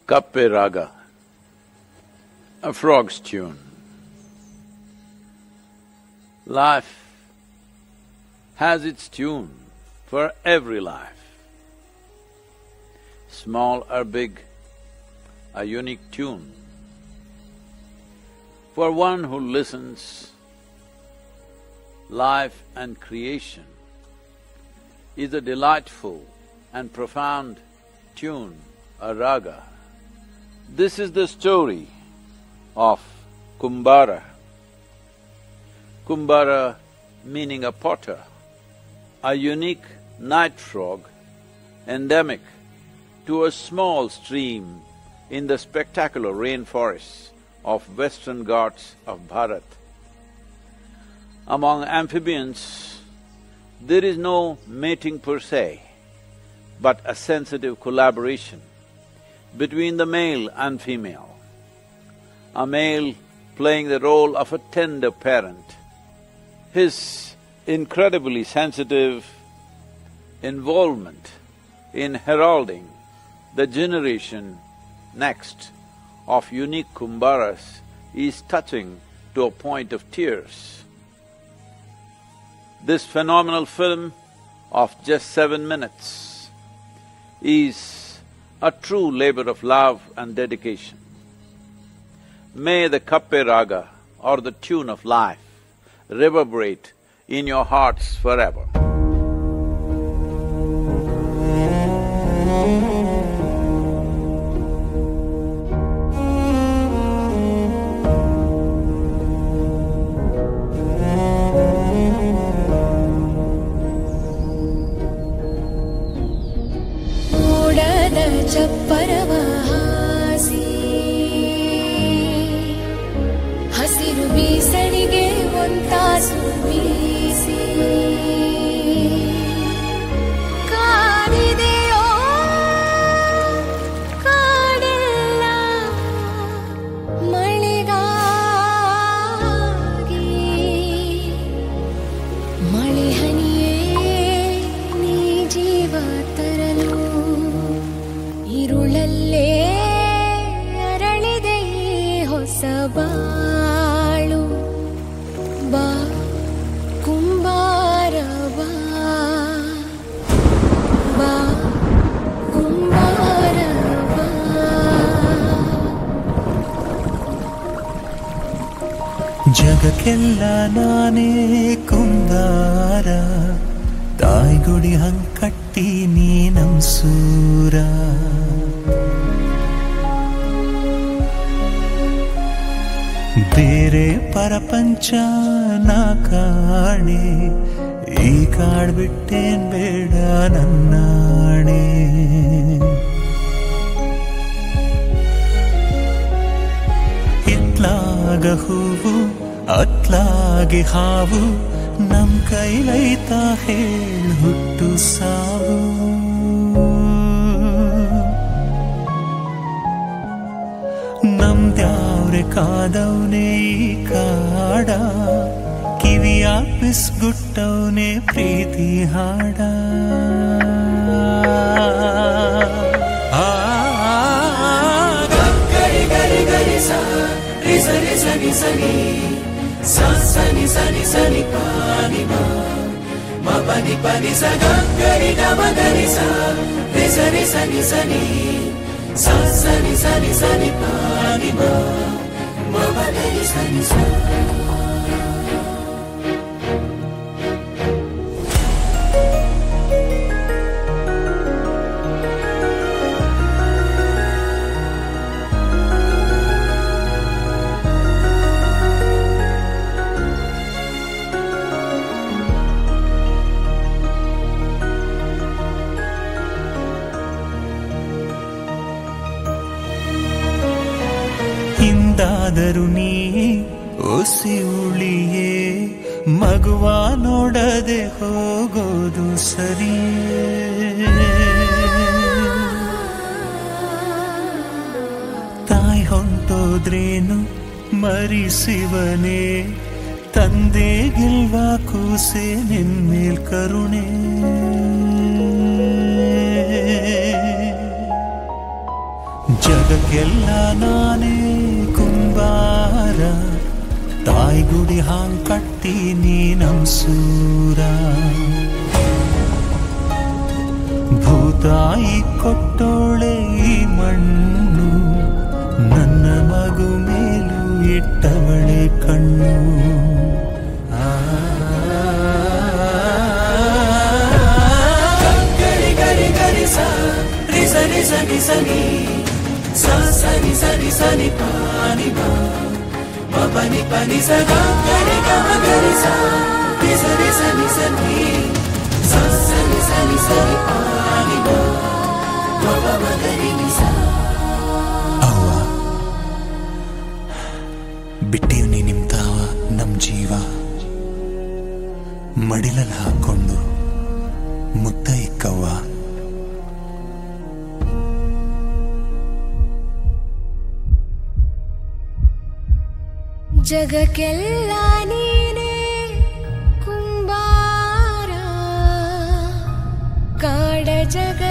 Kappe Raga, a frog's tune. Life has its tune for every life. Small or big, a unique tune. For one who listens, life and creation is a delightful and profound tune, a raga. This is the story of Kumbara. Kumbara meaning a potter, a unique night frog endemic to a small stream in the spectacular rainforests of Western Ghats of Bharat. Among amphibians, there is no mating per se, but a sensitive collaboration between the male and female. A male playing the role of a tender parent. His incredibly sensitive involvement in heralding the generation next of unique Kumbaras is touching to a point of tears. This phenomenal film of just 7 minutes is a true labor of love and dedication. May the Kappe Raga, or the tune of life, reverberate in your hearts forever. ಚಪ್ಪರವಾಸಿ ಹಸಿರು ಬೀಸಣಿಗೆ ಒಂತಾಸು ಬೀಸಿ ಕಾದಿದೆಯೋ ಕಾಡೆಲ್ಲ ಮಳೆಗಾಗಿ ಮಳೆ ಹನಿಯೇ ನೀ ಜೀವ ತರಲು ഇരുളല്ലേ ಅರಳಿದೆ ಹೊಸ ಬಾಳು ಬಾ ಕುಂಬಾರ ಬಾ ಬಾ ಕುಂಬಾರ ಬಾ ಜಗಕ್ಕೆಲ್ಲ ನಾನೇ ಕುಂಬಾರ ತಾಯ್ಗುಡಿ ಹಂಕಟ್ಟಿ ನೀ ನಮ್ಸೂರ ಬೇರೆ ಪರಪಂಚ ನಾ ಕಾಣೆ ಈ ಕಾಡ್ಬಿಟ್ಟೇನ್ ಬೇಡ ನನ್ನಾಣೆ ಇತ್ಲಾಗ ಹೂವು ಅತ್ಲಾಗೆ ಹಾವು ನಮ್ ಕೈಲೈತಾ ಹೇಳ್ ಹುಟ್ಟು ಸಾವು ನಮ್ದ್ಯಾವ್ರೆ ಕಾದವ್ನೆ ಈ ಕಾಡ ಕಿವಿಯ ಪಿಸ್ಗುಟ್ಟವ್ನೆ ಪ್ರೀತಿ ಹಾಡ ಗರಿ ಗರಿ ಗರಿ ಸ ರಿ ಸರಿ ಸನಿ ಸನಿ ಸನಿ ಸನಿ ಸನಿ ಪಾನಿ ಮ ಪನಿ ಪನಿ ಸ ಗರಿ ಗಮ ಗರಿ ಸ ರಿ ಸರಿ ಸನಿ ಸನಿ ಸನಿ ಸನಿ ಸನಿ ಪಾನಿ ಮ ಗರಿ ಸನಿ ಸ ಹಿಂದಾದರೂ ನೀ ಒಸಿ ಉಳಿಯೇ ಮಗುವ ನೋಡದೆ ಹೋಗೋದು ಸರಿಯೇ ತಾಯಿ ಹೊಂಟೋದ್ರೇನು ಮರಿಸಿವನೇ ತಂದೆಗಿಲ್ವಾ ಕೂಸೆ ನಿನ್ಮೇಲ್ ಕರುಣೆ ಜಗಕ್ಕೆಲ್ಲ ನಾನೇ ಕುಂಬಾರ ತಾಯಿ ಗುಡಿ ಹಾಂಗ್ ಕಟ್ತೀನಿ ನಮ್ ಸೂರ ಭೂತಾಯಿ ಕೊಟ್ಟೋಳೆ ಈ ಮಣ್ಣು ನನ್ನ ಮಗು ಮೇಲೂ ಇಟ್ಟವಳೆ ಕಣ್ಣು ಗರಿ ಗರಿ ಗರಿ ಸ ರಿ ಸರಿ ಸನಿ ಸನಿ ಸ ಸನಿ ಸನಿ ಸನಿ ಪಾನಿ ಬಾ ಮಪನಿ ಪನಿ ಸ ಗರಿ ಗಮ ಗರಿ ಸ ರಿ ಸರಿ ಸನಿ ಸನಿ ಸ ಸನಿ ಸನಿ ಸನಿ ಪಾನಿ ಬಾ ಮಪ ಗರಿ ನಿ ಸ ಅವ್ವ ಬಿಟ್ಟೀವ್ನಿ ನಿಮ್ ತಾವ ನಮ್ ಜೀವ ಮಡಿಲಲ್ಲಿ ಹಾಕೊಂಡು ಮುತ್ತ ಇಕ್ಕವ್ವ ಜಗಕ್ಕೆಲ್ಲ ನೀನೇ ಕುಂಬಾರ ಕಾಡ ಜಗ